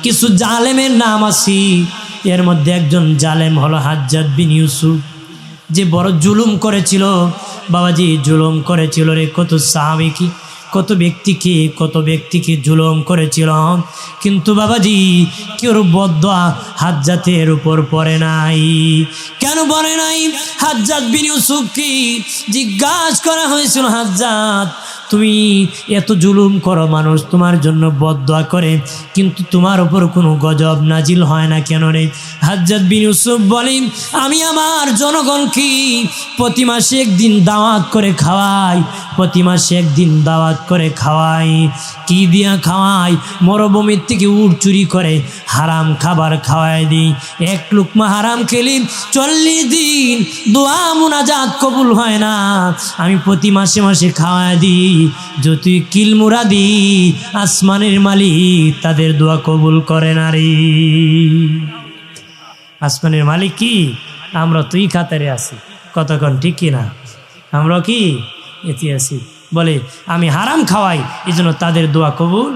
কিছু জালেমের নাম আছে। এর মধ্যে একজন জালেম হলো হাজ্জাজ বিন ইউসুফ, যে বড় জুলুম করেছিল বাবাজি, জুলুম করেছিল রে। কত সাহাবীকে, কত ব্যক্তিকে জুলুম করেছিল, কিন্তু বাবাজি কেউ বদদোয়া হাজ্জাতের উপর পড়ে নাই। কেন পড়ে নাই? হাজ্জাজ বিন ইউসুফকে জিজ্ঞাসা করা হয়েছিল, হাজ্জাজ তুমি এত জুলুম করো, মানুষ তোমার জন্য বদদোয়া করে, কিন্তু তোমার উপর কোনো গজব নাজিল হয় না কেন রে? হাজ্জাজ বিন ইউসুফ বলেন, আমি আমার জনগণকে প্রতি মাসে একদিন দাওয়াত করে খাওয়াই, প্রতি মাসে একদিন দাওয়াত করে খাওয়াই। কি দিয়া খাওয়াই? মরুভূমির থেকে উট চুরি করে হারাম খাবার খাওয়াই দিই। এক লুকমা হারাম খেলি 40 দিন দোয়া মুনাজাত কবুল হয় না। আমি প্রতি মাসে মাসে খাওয়াই দিই, যতই কিল মুরাদি আসমানের মালিক তাদের দোয়া কবুল করে না রে। আসমানের মালিক কি? আমরা তুই কাতারে আছি, কতক্ষণ ঠিক কিনা? আমরা কি এতে আছি? বলে আমি হারাম খাওয়াই, এই জন্য তাদের দোয়া কবুল।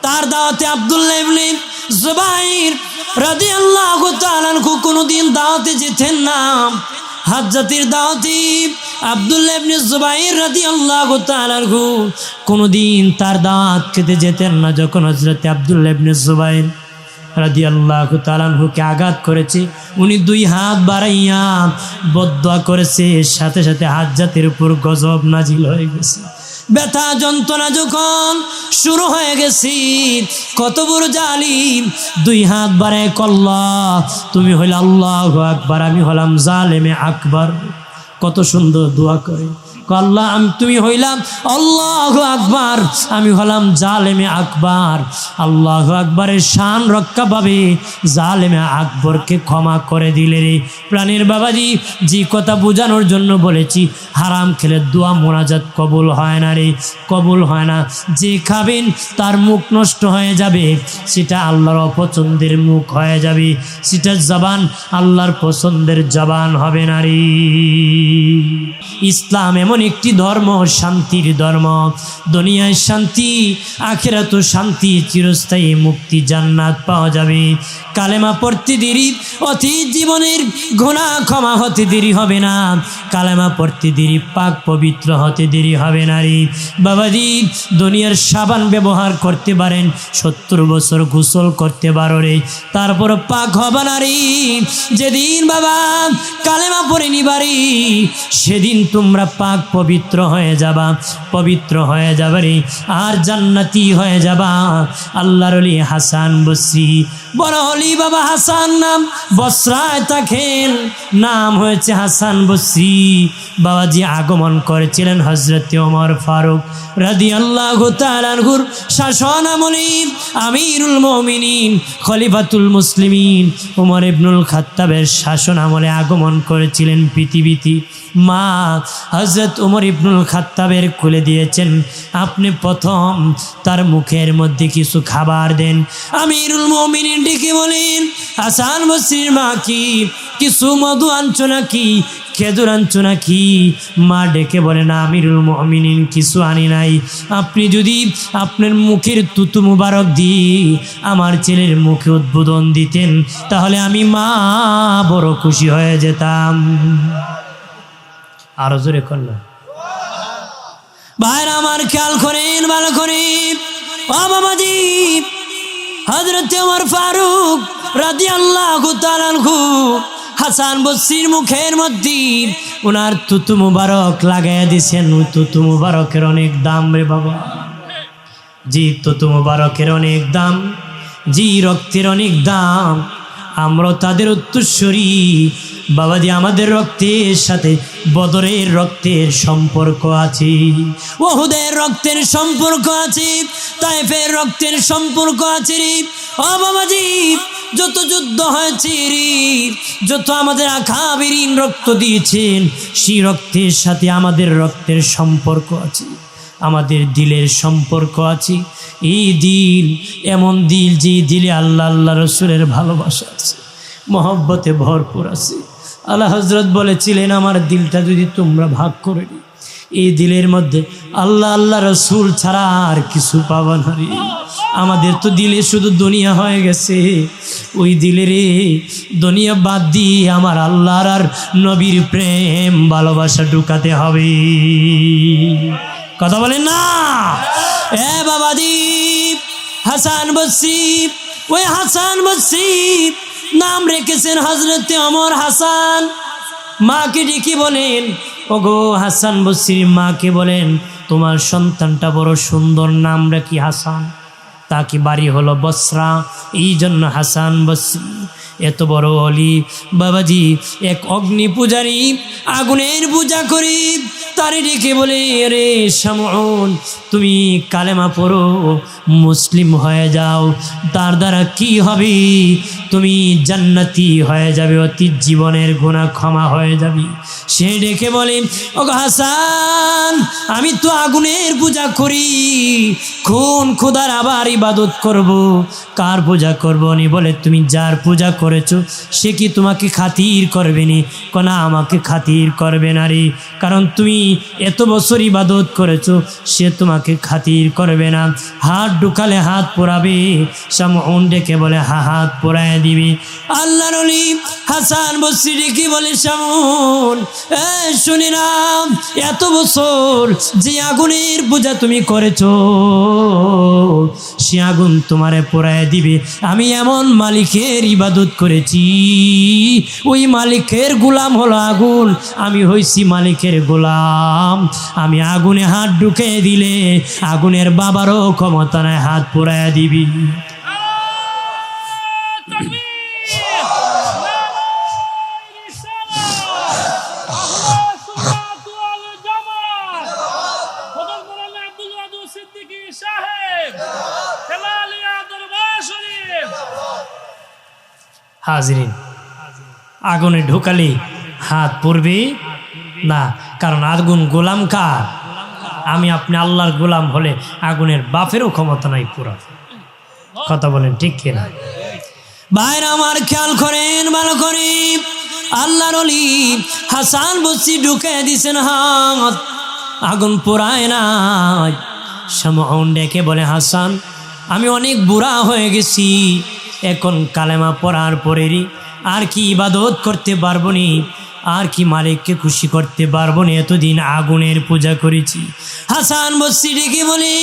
তার দাওয়াতে আব্দুল্লাহ ইবনে জুবাইর রাদিয়াল্লাহু তাআলা আনহু কোনোদিন দাওয়াতে যেতেন না। হাজ্জাতের দাওয়াতে আব্দুল্লাহ ইবনে জুবাইর রাদিয়াল্লাহু তাআলা আনহু কোনোদিন তার দাওয়াত খেতে যেতেন না। যখন হযরত আব্দুল্লাহ ইবনে জুবাইর রাদিয়াল্লাহু তাআলা আনহুকে আঘাত করেছে, উনি 2 হাত বাড়াইয়া বদদোয়া করেছে, সাথে সাথে হাজ্জাতের উপর গজব নাজিল হয়ে গেছে। ব্যথা যন্ত্রণা যখন শুরু হয়ে গেছে, কত বড় জালিম 2 হাত বাড়ায় কল্লা, তুমি হইল আল্লাহু আকবার, আমি হলাম জালেমে আকবার। কত সুন্দর দোয়া করে, আল্লাহ তুমি হইলাম আল্লাহু আকবার, আমি হলাম জালেমে আকবার। আল্লাহু আকবরের শান রক্ষা পাবে, জালেমে আকবরকে ক্ষমা করে দিলে রে। প্রাণের বাবাজি, যে কথা বোঝানোর জন্য বলেছি, হারাম খেলে দোয়া মোনাজাত কবুল হয় না রে, কবুল হয় না। যে খাবেন তার মুখ নষ্ট হয়ে যাবে, সেটা আল্লাহর অপছন্দের মুখ হয়ে যাবে, সেটা জবান আল্লাহর পছন্দের জবান হবে না রে। ইসলাম এমন একটি ধর্ম, শান্তির ধর্ম। দুনিয়ায় শান্তি, আখিরাতেও শান্তি, চিরস্থায়ী মুক্তি, জান্নাত পাওয়া যাবে। কালেমা পড়তে দেরি, অতীত জীবনের গুনাহ ক্ষমা হতে দেরি হবে না। কালেমা পড়তে দেরি, পাক পবিত্র হতে দেরি হবে না রে বাবাজি। দুনিয়ার সাবান ব্যবহার করতে পারেন, 70 বছর গোসল করতে পারো রে, তারপর পাক হবে না রে। যেদিন বাবা কালেমা পড়ে নিবারি, সেদিন তোমরা পাক পবিত্র হয়ে যাবা, পবিত্র হয়ে যাবে রে, আর জান্নাতি হয়ে যাবা। আল্লাহর ওলি হাসান বসরি, বড় হলি বাবা হাসান নাম, বসরায় থাকেন, নাম হয়েছে হাসান বসরি। বাবাজি আগমন করেছিলেন হযরত ওমর ফারুক রাদিয়াল্লাহু তাআলা আনহুর শাসন আমলে। আমিরুল মুমিনিন খলিফাতুল মুসলিমিন ওমর ইবনুল খাত্তাবের শাসন আমলে আগমন করেছিলেন পৃথিবীতে। মা হযরত ওমর ইবনুল খাত্তাবের কোলে দিয়েছেন, আপনি প্রথম তার মুখের মধ্যে কিছু খাবার দেন। আমিরুল মুমিনিন ডেকে বলেন, হাসান বসরির মা কি কিছু মধু আনছো নাকি, খেজুর আনছো নাকি? মা ডেকে বলেন, আমিরুল মুমিনিন কিছু আনি নাই, আপনি যদি আপনার মুখের তুতু মুবারক দিয়ে আমার ছেলের মুখে উদ্বোধন দিতেন, তাহলে আমি মা বড় খুশি হয়ে যেতাম। আরো জোরে করল ভাইরা আমার, খেয়াল করেন ভালো করে। ও বাবাজি, হযরত ওমর ফারুক রাদিয়াল্লাহু তাআলা আনহু হাসান বসরির মুখের মধ্যে ওনার তুতু মুবারক লাগাইয়া দিয়েছেন। ওই তুতু মুবারকের অনেক দাম রে বাবা, জি তুতু মুবারকের অনেক দাম, জি রক্তের অনেক দাম। আমরা তাদের উত্তরসূরি বাবাজি, আমাদের রক্তের সাথে বদরের রক্তের সম্পর্ক আছে, ওহুদের রক্তের সম্পর্ক আছে, তায়েফের রক্তের সম্পর্ক আছে রে। ও বাবাজি, যত যুদ্ধ হয়েছে রে, যত আমাদের আকাবিরিন রক্ত দিয়েছেন, সেই রক্তের সাথে আমাদের রক্তের সম্পর্ক আছে, আমাদের দিলের সম্পর্ক আছে। এই দিল এমন দিল, যে দিলে আল্লাহ আল্লাহ রসুলের ভালোবাসা আছে, মহব্বতে ভরপুর আছে। আল্লাহ হযরত বলেছিলেন, আমার দিলটা যদি তোমরা ভাগ করে দিই, এই দিলের মধ্যে আল্লাহ আল্লাহ রসুল ছাড়া আর কিছু পাবো না রে। আমাদের তো দিলে শুধু দুনিয়া হয়ে গেছে, ওই দিলের দুনিয়া বাদ দিয়ে আমার আল্লাহর আর নবীর প্রেম ভালোবাসা ঢুকাতে হবে। কথা বলেন না? এ বাবাজি হাসান বসরি, ওই হাসান বসরি নাম রেখেছেন হযরতে ওমর হাসান। মাকে ডেকে বলেন, ওগো হাসান বসরির মাকে বলেন, তোমার সন্তানটা বড় সুন্দর, নাম রাখি হাসান। তাকে বাড়ি হলো বসরা, এই জন্য হাসান বসরি। এত বড় অলি বাবাজি, এক অগ্নি পূজারী, আগুনের পূজা করি, তারে ডেকে বলে, রে শামউন তুমি কালেমা পড়ো, মুসলিম হয়ে যাও, তার দ্বারা কি হবে? তুমি জান্নাতি হয়ে যাবে, অতীত জীবনের গুনাহ ক্ষমা হয়ে যাবে। সে ডেকে বলে, ও হাসান আমি তো আগুনের পূজা করি, খুন খোদার আবার ইবাদত করব, কার পূজা করব নি? বলে, তুমি যার পূজা করেছো সে কি তোমাকে খাতির করবে নি? কোনা আমাকে খাতির করবে না রে, কারণ তুমি এত বছর ইবাদত করেছো, সে তোমাকে খাতির করবে না। হাত ঢুকালে হাত পোড়াবে। শামউন ডেকে বলে, হাত পোড়ায় দিবে। আল্লাহর ওলি হাসান বসরি ডেকে বলে, শামউন শুনি না, এত বছর যে আগুনের পূজা তুমি করেছো, সে আগুন তোমারে পোড়ায় দিবে। আমি এমন মালিকের ইবাদত করেছি, ওই মালিকের গোলাম হলো আগুন, আমি হইছি মালিকের গোলাম। আমি আগুনে হাত ঢুকে দিলে আগুনের বাবারও ক্ষমতা নাই, হাত পোড়ায় দিবি। হাজরিন, আগুনে ঢোকালে হাত পড়বে না, কারণ আগুন গোলাম কার? আমি আপনি আল্লাহর গোলাম হলে আগুনের বাপেরও ক্ষমতা নাই পুরা। কথা বলেন ঠিক কিনা? ভাইরা আমার খেয়াল করেন ভালো করে, আল্লাহর ওলি হাসান বসরি ঢুকে দিছেন হাত, আগুন পোড়ায় না। শামউন ডেকে বলে, হাসান আমি অনেক বুড়া হয়ে গেছি, এখন কালেমা পড়ার পরেরই আর কি ইবাদত করতে পারবো নি, আর কি মালিককে খুশি করতে পারবো না, এতদিন আগুনের পূজা করেছি। হাসান বসরি ডেকে বলে,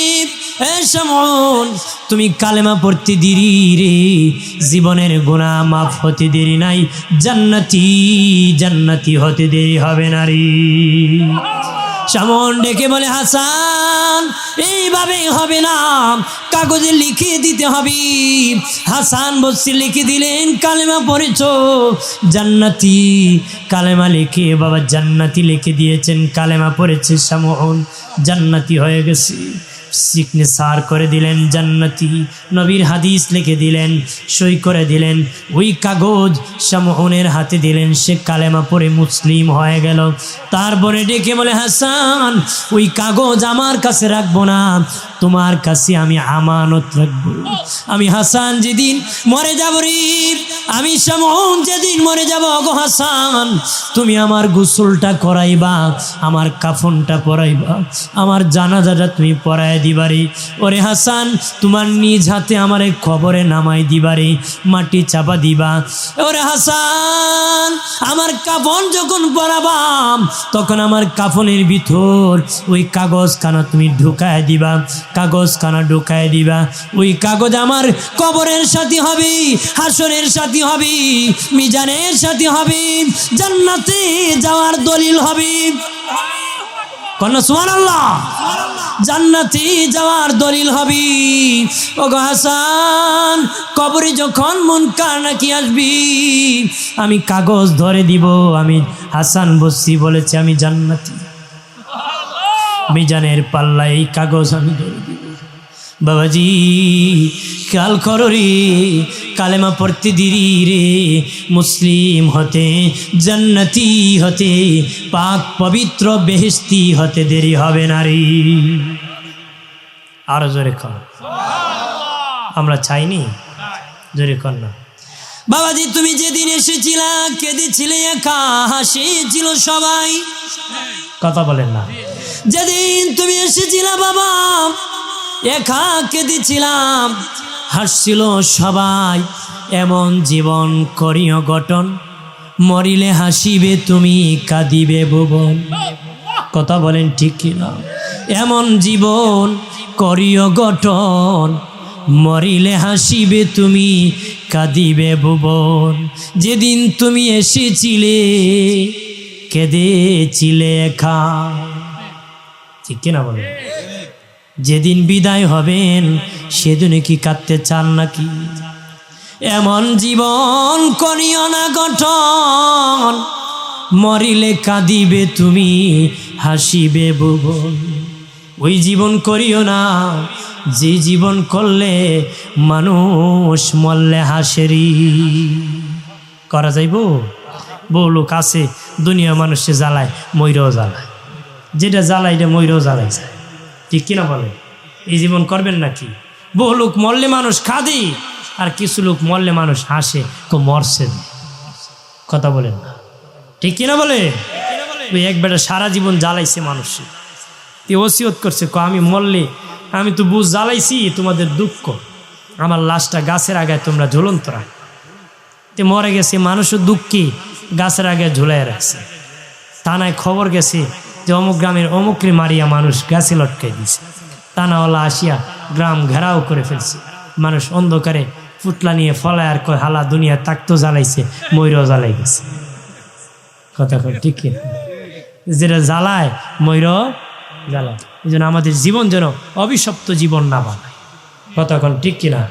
শামউন তুমি কালেমা পড়তে দেরি রে, জীবনের গুনাহ মাফ হতে দেরি নাই, জান্নাতি হতে দেরি হবে না রে। শামউন ডেকে বলে, হাসান এইভাবে হবে না, কাগজে লিখে দিতে হবে। হাসান বসরি লিখে দিলেন, কালেমা পড়েছো জান্নাতি। কালেমা লিখে বাবা জান্নাতি লিখে দিয়েছেন, কালেমা পড়েছে শামউন, জান্নাতি হয়ে গেছে। সিগনেচার করে দিলেন জান্নাতি, নবীর হাদিস লিখে দিলেন, সই করে দিলেন, ওই কাগজ শামউনের হাতে দিলেন, সে কালেমা পড়ে মুসলিম হয়ে গেল। তারপরে ডেকে বলে, হাসান ওই কাগজ আমার কাছে রাখবো না, তোমার কাছে আমি আমানত রাখবো। আমি হাসান যেদিন মরে যাব রে, আমি শামউন যেদিন মরে যাব, গো হাসান তুমি আমার গোসলটা করাইবা, আমার কাফনটা পরাইবা, আমার জানাজাটা তুমি পরাই দিবারে। ওরে হাসান তোমার নিজ হাতে আমারে কবরে নামাই দিবারে, মাটি চাপা দিবা। ওরে হাসান আমার কাফন যখন পরাবাম, তখন আমার কাফনের ভিতর ওই কাগজ খানা তুমি ঢুকায় দিবা, কাগজ খানা ঢুকায় দিবা। ওই কাগজ আমার কবরের সাথী হবে, হাসরের সাথী হবে, মিজানের সাথী হবে, জান্নাতে যাওয়ার দলিল হবে। কোন সুবহানাল্লাহ? জান্নাতে যাওয়ার দলিল হবে। ওগো হাসান কবরে যখন মুনকার নাকি আসবি, আমি কাগজ ধরে দিব, আমি হাসান বসরি বলেছি আমি জান্নাতি, মিজানের পাল্লায় এই কাগজ আমি ধরে দিব। বাবাজি খেয়াল করো রে, কালেমা পড়তে দিরি রে, মুসলিম হতে জান্নাতি হতে পাক পবিত্র বেহেশতি হতে দেরি হবে না রে। আরো জোরে কর, আমরা চাইনি, জোরে কর না। বাবাজি তুমি যেদিন এসেছিলা কেঁদেছিলে একা, হাসিছিল সবাই, কথা বলেন না। যেদিন তুমি এসেছিলা বাবা একা কেঁদেছিলাম, হাসছিল সবাই। এমন জীবন করিও গঠন, মরিলে হাসিবে তুমি কাঁদিবে ভুবন, কথা বলেন ঠিক কিনা? এমন জীবন করিও গঠন, মরিলে হাসিবে তুমি কাঁদিবে ভুবন। যেদিন তুমি এসেছিলে কেঁদেছিলে একা, ঠিক কিনা বলেন? যেদিন বিদায় হবেন সেদিনে কি কাঁদতে চান নাকি? এমন জীবন করিও না গঠন, মরিলে কাঁদিবে তুমি হাসিবে ভুবন। ওই জীবন করিও না যে জীবন করলে মানুষ মরলে হাসেরি। করা যাইব? বহু লোক আছে দুনিয়া মানুষে জ্বালায় ময়ূরও জ্বালায়, যেটা জ্বালায় এটা ময়ূরও জ্বালাই যায়, ঠিক কিনা বলে? এই জীবন করবেন নাকি? বহু লোক মরলে মানুষ কাঁদে, আর কিছু লোক মরলে মানুষ হাসে, তো মরছে, কথা বলেন না, ঠিক কিনা বলে? ওই এক বেটা সারা জীবন জ্বালাইছে মানুষে, ওসিয়ত করছে, আমি মরলে আমি তো বুঝ জ্বালাইছি তোমাদের দুঃখ, আমার লাশটা গাছের আগায় তোমরা ঝুলন্ত রাখ। তে মরে গেছে মানুষও দুঃখী গাছের আগে ঝুলাই রাখছে। থানায় খবর গেছে যে অমুক গ্রামের অমুকরে মারিয়া মানুষ গাছে লটকাই দিছে। থানাওয়ালা আসিয়া গ্রাম ঘেরাও করে ফেলছে। মানুষ অন্ধকারে ফুটলা নিয়ে ফলায় আর কয় হালা দুনিয়া তাকতো জ্বালাইছে, ময়ূরও জ্বালাই গেছে, কথা কয় ঠিক কিনা? যেটা জ্বালায় ময়ূরও জ্বালায়। এই জন্য আমাদের জীবন যেন অভিশপ্ত জীবন না বানায়, কথা কন ঠিক কিনা?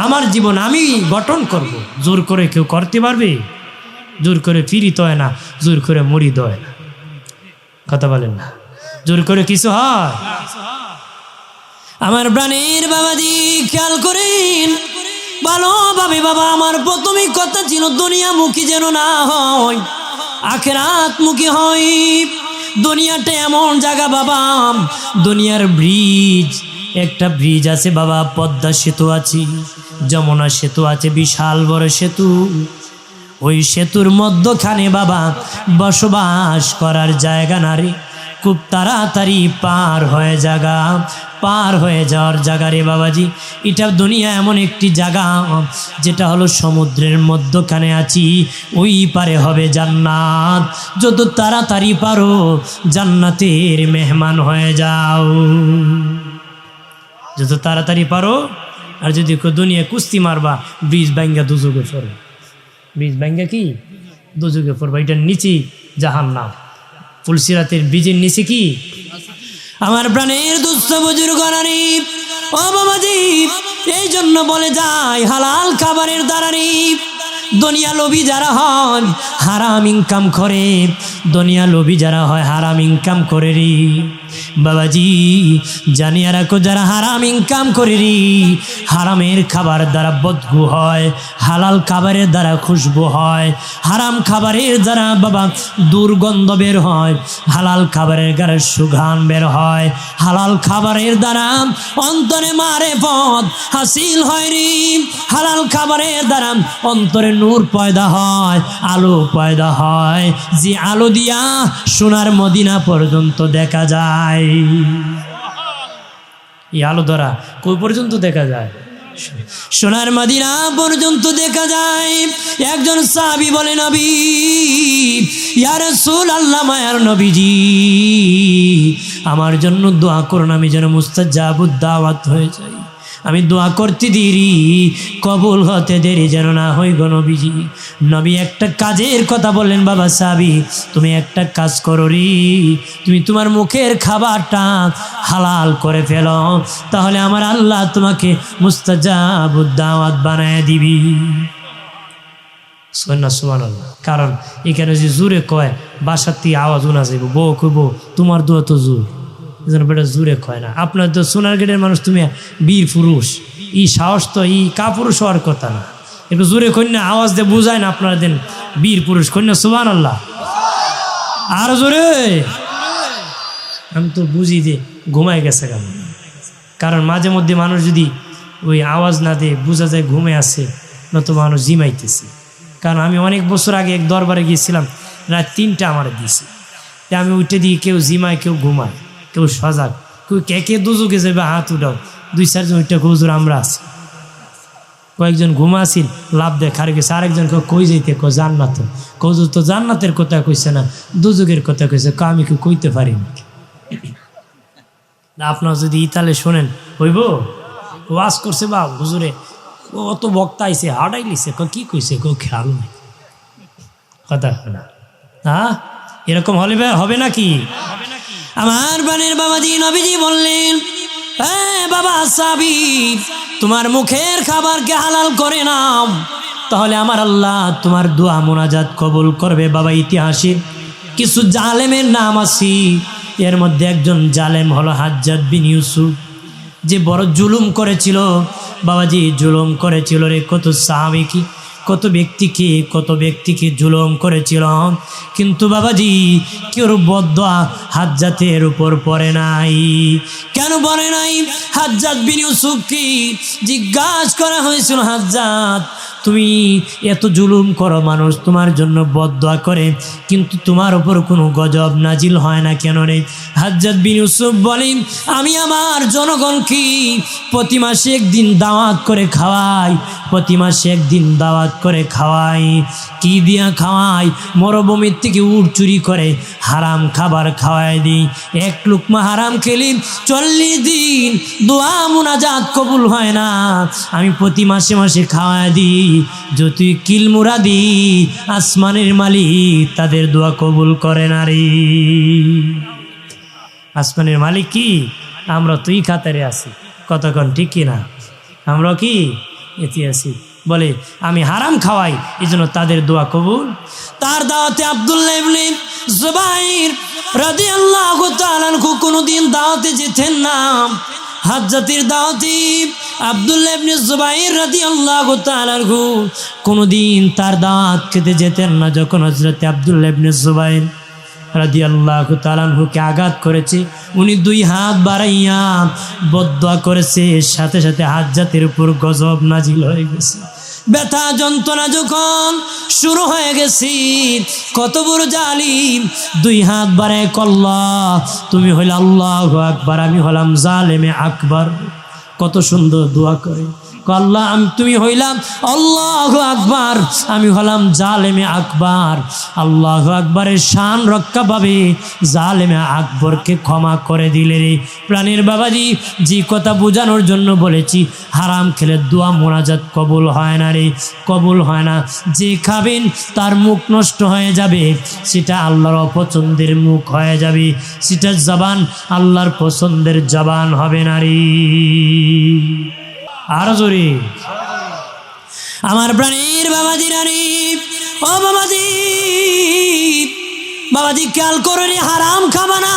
আমার জীবন আমি গঠন করব, জোর করে কেউ করতে পারবে? জোর করে ফিরিতে হয় না, জোর করে মরিতে হয় না, কথা বলেন না? জোর করে কিছু হয়? আমার প্রাণের বাবাজি খেয়াল করেন ভালোভাবে বাবা। আমার প্রথমেই কথা ছিল দুনিয়ামুখী যেন না হয়, আখিরাতমুখী হয়। দুনিয়াটা এমন জায়গা বাবা, দুনিয়ার ব্রিজ, একটা ব্রিজ আছে বাবা, পদ্মা সেতু আছে, যমুনা সেতু আছে, বিশাল বড় সেতু। ওই সেতুর মধ্যখানে বাবা বসবাস করার জায়গা না রে, খুব তাড়াতাড়ি পার হয়ে যাওয়ার জায়গা রে বাবাজি। এটা দুনিয়া এমন একটি জায়গা যেটা হলো সমুদ্রের মধ্যখানে আছি, ওই পারে হবে জান্নাত। যত তাড়াতাড়ি পারো জান্নাতের মেহমান হয়ে যাও, যত তাড়াতাড়ি পারো। আর যদি দুনিয়া কুস্তি মারবা, ব্রিজ ভাঙ্গা দুজকে পড়বে, ব্রিজ ভাঙ্গা কি দুজকে পড়বা। এটার নিচে জাহান্নাম, ফুলসিরাতের বীজের নিচে কি? আমার প্রাণের দুস্থ বুজুর্গ নারী ও বাবাজি, এই জন্য বলে যায় হালাল খাবারের দ্বারানি দুনিয়া লোভী যারা হন হারাম ইনকাম করে, দুনিয়া লোভী যারা হয় হারাম ইনকাম করে রে বাবাজি। জানিয়া রাখো যারা হারাম ইনকাম করে রে, হারামের খাবার দ্বারা বদবু হয়, হালাল খাবারের দ্বারা খুশবু হয়। হারাম খাবারের দ্বারা বাবা দুর্গন্ধ বের হয়, হালাল খাবারের দ্বারা সুঘ্রাণ বের হয়। হালাল খাবারের দ্বারা অন্তরে মারেফত হাসিল হয় রে, হালাল খাবারের দ্বারা অন্তরে নূর পয়দা হয়, আলো পয়দা হয়, যে আলো দিয়া সোনার মদিনা পর্যন্ত দেখা যায়। এই আলো দ্বারা কই পর্যন্ত দেখা যায়? সোনার মদিনা পর্যন্ত দেখা যায়। একজন সাহাবী বলে, নবী ইয়া রাসূলুল্লাহ, মায়ার নবীজি আমার জন্য দোয়া করুন, আমি যেন মুস্তাজাবুদ দাওয়াত হয়ে যাই। আমি দোয়া করতে দেরি, কবুল হতে দেরি যেন না হই গো নবীজি। নবী একটা কাজের কথা বললেন, বাবা সাহাবী তুমি একটা কাজ করো রে, তুমি তোমার মুখের খাবারটা হালাল করে ফেলো, তাহলে আমার আল্লাহ তোমাকে মুস্তাজাবুদ দাওয়াত বানায় দিবি। সুবহানাল্লাহ। কারণ এখানে যে জোরে কয় বাসার থেকে আওয়াজ উনা যাইব, বউ কইব তোমার দোয়া তো জোর, বেটা জোরে কয় না। আপনার তো সোনার গেটের মানুষ, তুমি বীর পুরুষ, ই সাহস তো ই কাপুরুষ হওয়ার কথা না। একটু জোরে কন্যা আওয়াজ দিয়ে বুঝায় না আপনারা দেন বীর পুরুষ কন্যা। সুবহানাল্লাহ। আর জোরে আমি তো বুঝি যে ঘুমায় গেছে কেন, কারণ মাঝে মধ্যে মানুষ যদি ওই আওয়াজ না দিয়ে বোঝা যায় ঘুমে আছে, নয়তো মানুষ জিমাইতেছে। কারণ আমি অনেক বছর আগে এক দরবারে গিয়েছিলাম, রাত 3টা আমার দিয়েছে। আমি উঠে দিয়ে কেউ জিমায়, কেউ ঘুমায়, কেউ সজাগ, কেউ কে দুজুকে যাবে হাত উঠাও। 2-4 জন উঠে হুজুর আমরা আছি। কয়েকজন ঘুমাছিল, লাভ দেখার গেছে। আরেকজন কই যাইতে জান্নাত, হুজুর তো জান্নাতের কথা কইছে না, দুজুগের কথা কইছে। আমি কেউ কইতে পারি না। আপনার যদি ইতালে শোনেন হইব, ওয়াজ করছে বা হুজুরে অত বক্তা আইছে, হাডাই লিছে, কি কইছে কেউ খেয়াল নাই, কথা না। হ্যাঁ, এরকম হলে হবে নাকি? আমার বানের বাবাজি নবীজি বললেন, হ্যাঁ বাবা সাবিব, তোমার মুখের খাবারকে হালাল করে নাও, তাহলে আমার আল্লাহ তোমার দোয়া মোনাজাত কবুল করবে। বাবা ইতিহাসের কিছু জালেমের নাম আছে, এর মধ্যে একজন জালেম হলো হাজ্জাজ বিন ইউসুফ, যে বড় জুলুম করেছিল। বাবাজি জুলুম করেছিল রে, কত সাহাবীকে, কত ব্যক্তিকে জুলুম করেছিল। কিন্তু বাবাজি কেউ বদদোয়া হাজ্জাতের উপর পড়ে নাই। কেন পড়ে নাই? হাজ্জাজ বিন ইউসুফকে জিজ্ঞাসা করা হয়েছিল, হাজ্জাজ তুমি এত জুলুম করো, মানুষ তোমার জন্য বদদোয়া করে, কিন্তু তোমার উপর কোনো গজব নাজিল হয় না কেন রে? হাজ্জাজ বিন ইউসুফ বলেন, আমি আমার জনগণকে প্রতি মাসে একদিন দাওয়াত করে খাওয়াই, প্রতি মাসে একদিন দাওয়াত করে খাওয়াই। কি দিয়া খাওয়াই? মরুভূমির থেকে উট চুরি করে হারাম খাবার খাওয়াই দিই। এক লুকমা হারাম খেলি 40 দিন দোয়া মুনাজাত কবুল হয় না। আমি প্রতি মাসে মাসে খাওয়াই দিই, যতই কিলমুরা দিই, আসমানের মালিক তাদের দোয়া কবুল করে না রে। আসমানের মালিক কি? আমরা তুই খাতারে আছি, কতক্ষণ ঠিক কিনা? আমরা কি এতে আছি? বলে আমি হারাম খাওয়াই, এই জন্য তাদের দোয়া কবুল। তার দাওয়াতে আব্দুল্লাহ ইবনে জুবাইর রাদিয়াল্লাহু তাআলা কোনোদিন দাওয়াতে যেতেন না। হাজ্জাতের দাওয়াতে আব্দুল্লাহ ইবনে জুবাইর রাদিয়াল্লাহু তাআলা কোনোদিন তার দাওয়াত খেতে যেতেন না। যখন হযরত আব্দুল্লাহ ইবনে জুবাইর রাদিয়াল্লাহু তাআলা কে আঘাত করেছে, উনি 2 হাত বাড়াইয়া বদদোয়া করেছে, সাথে সাথে হাজ্জাতের উপর গজব নাজিল হয়ে গেছে। ব্যথা যন্ত্রণা যখন শুরু হয়ে গেছে, কত বড় জালিম 2 হাত বাড়ায় কল্লা, তুমি হইল আল্লাহু আকবার, আমি হলাম জালেমে আকবার। কত সুন্দর দোয়া করে, আল্লাহ তুমি হইলাম আল্লাহু আকবার, আমি হলাম জালেমে আকবার। আল্লাহু আকবরের শান রক্ষা পাবে, জালেমে আকবরকে ক্ষমা করে দিলে রে। প্রাণের বাবাজি যে কথা বোঝানোর জন্য বলেছি, হারাম খেলে দোয়া মোনাজাত কবুল হয় না রে, কবুল হয় না। যে খাবেন তার মুখ নষ্ট হয়ে যাবে, সেটা আল্লাহর অপছন্দের মুখ হয়ে যাবে, সেটা জবান আল্লাহর পছন্দের জবান হবে না রে। আরো জোরে আমার প্রাণের বাবাজি রানী, ও বাবাজি, বাবাজি খেয়াল করে রে, হারাম খাবা না,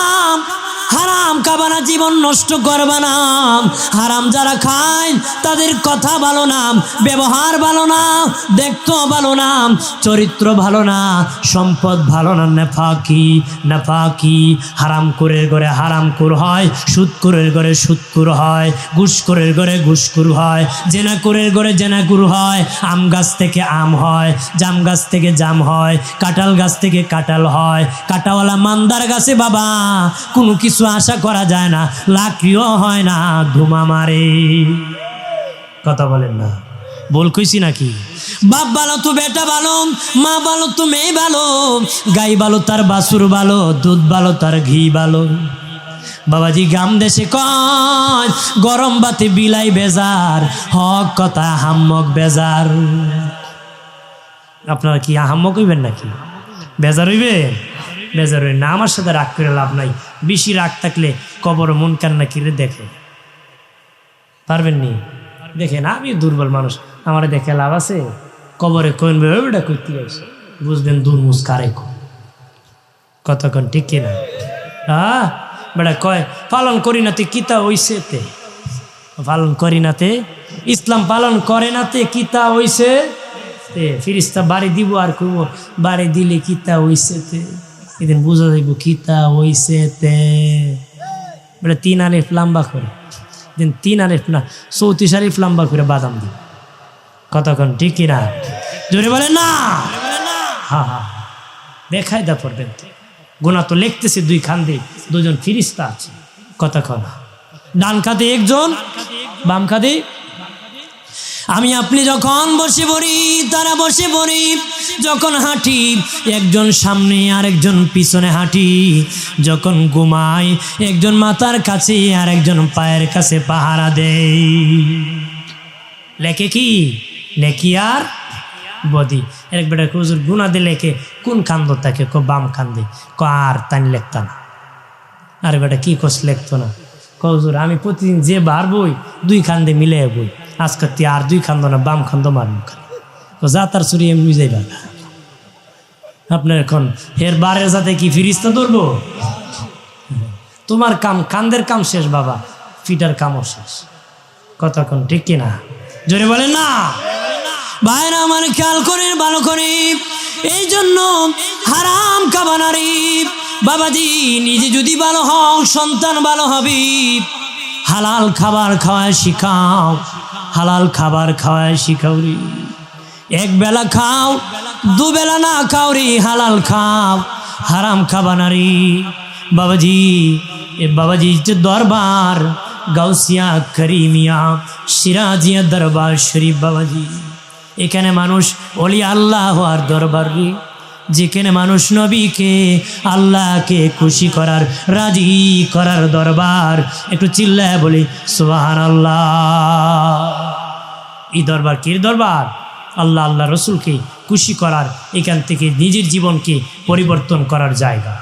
হারাম খাবা না, জীবন নষ্ট করবা না। হারাম যারা খায় তাদের কথা ভালো না, ব্যবহার ভালো না, দেখতে ভালো না, চরিত্র ভালো না, সম্পদ ভালো না, নেফাকি নেফাকি। হারাম করে ঘরে হারামখোর হয়, সুদখোরের ঘরে সুদখোর হয়, ঘুষখোরের ঘরে ঘুষখোর হয়, জেনাখোরের ঘরে জেনাখোর হয়। আম গাছ থেকে আম হয়, জাম গাছ থেকে জাম হয়, কাঁঠাল গাছ থেকে কাঁঠাল হয়। কাঁটাওয়ালা মান্দার গাছে বাবা কোনো কিছু আশা করা যায় না, লাকড়িও হয় না, ধুমা মারে। কথা বলেন না, বল কইছি নাকি? বাপ ভালো তো বেটা ভালো, মা ভালো তো মেয়ে ভালো, গাই ভালো তার বাছুর ভালো, দুধ ভালো তার ঘি ভালো। বাবাজি গ্রাম দেশে কয় গরম বাতে বিলাই বেজার, হক কথা হাম্মক বেজার। আপনারা কি হাম্মক হইবেন নাকি? বেজার হইবে? বেজার হই না, আমার সাথে রাগ করে লাভ নাই। বেশি রাগ থাকলে কবর মন কান্না কিরে দেখে পারবেন নি? দেখেন আমি দুর্বল মানুষ, আমার দেখে লাভ আছে? কবরে কোন বেটা করতে গেছে বুঝবেন দুর্মুজ কারে কতক্ষণ ঠিক কিনা? হ্যাঁ বেটা কয় পালন করি নাতে কিতা হইছে, তে পালন করি নাতে, ইসলাম পালন করে নাতে কিতা হইছে, তে ফিরিস্তা বাড়ি দিব আর করব, বাড়ি দিলে কিতা হইছে, তে এদিন বুঝা যাইব কিতা হইছে। তে বেটা 3 আলিফ লম্বা করে দিন, 3 আলিফ না 34 আলিফ লম্বা করে বাদাম দিন। কতক্ষণ ঠিক কিনা? জোরে বলেন না। হ্যাঁ হ্যাঁ, বেকায়দা পড়বেন। গুনাহ তো লিখতেছে দুই খান্দে দুজন ফিরিস্তা আছে, কথা কনা, ডান কাঁধে একজন, বাম কাঁধে। আমি আপনি যখন বসে পড়ি, তারা বসে পড়ি, যখন হাঁটি একজন সামনে আর একজন পিছনে হাঁটি, যখন ঘুমাই একজন মাথার কাছে আর একজন পায়ের কাছে পাহারা দেয়। লেখে কি? নেকি আর বদি। এক বেটা হুজুর গুনাহ দিয়ে লেখে কোন কান্দ তাকে? বাম কান্দে। আর তাই লেখতা না। আরে বেটা কি কস লেখতো না? হুজুর আমি প্রতিদিন যে বার বই দুই খান্দে মিলে বই, আজকে তুই আর দুই খান্দ না, বাম খান্দ মারমু খালি। যা তার চুরি এমনি যাইবা না। আপনার এখন এর বারের যাতে কি ফিরিস্তা ধরবো? তোমার কাম, কান্দের কাম শেষ বাবা, ফিটার কামও শেষ। কতক্ষণ ঠিক কিনা? জোরে বলেন না। ভাইরা আমার খেয়াল করে ভালো করে, এই জন্য হারাম খাবা নারী। বাবাজি নিজে যদি ভালো হও, সন্তান ভালো হবে। হালাল খাবার খাওয়ায় শিখাও, হালাল খাবার খাওয়ায় শিখাও রে। এক বেলা খাও, দুবেলা না খাও রে, হালাল খাও, হারাম খাবা নারী। বাবাজি এ বাবাজি যে দরবার গাউসিয়া করিমিয়া সিরাজিয়া দরবার শরীফ বাবাজি, এখানে মানুষ ওলি আল্লাহ আর দরবার রে, যেখানে মানুষ নবীকে আল্লাহকে খুশি করার, রাজি করার দরবার। একটু চিল্লায় বলি সুবহানাল্লাহ। এই দরবার কি দরবার? আল্লাহ আল্লাহ রসুলকে খুশি করার, এখান থেকে নিজের জীবনকে পরিবর্তন করার জায়গা।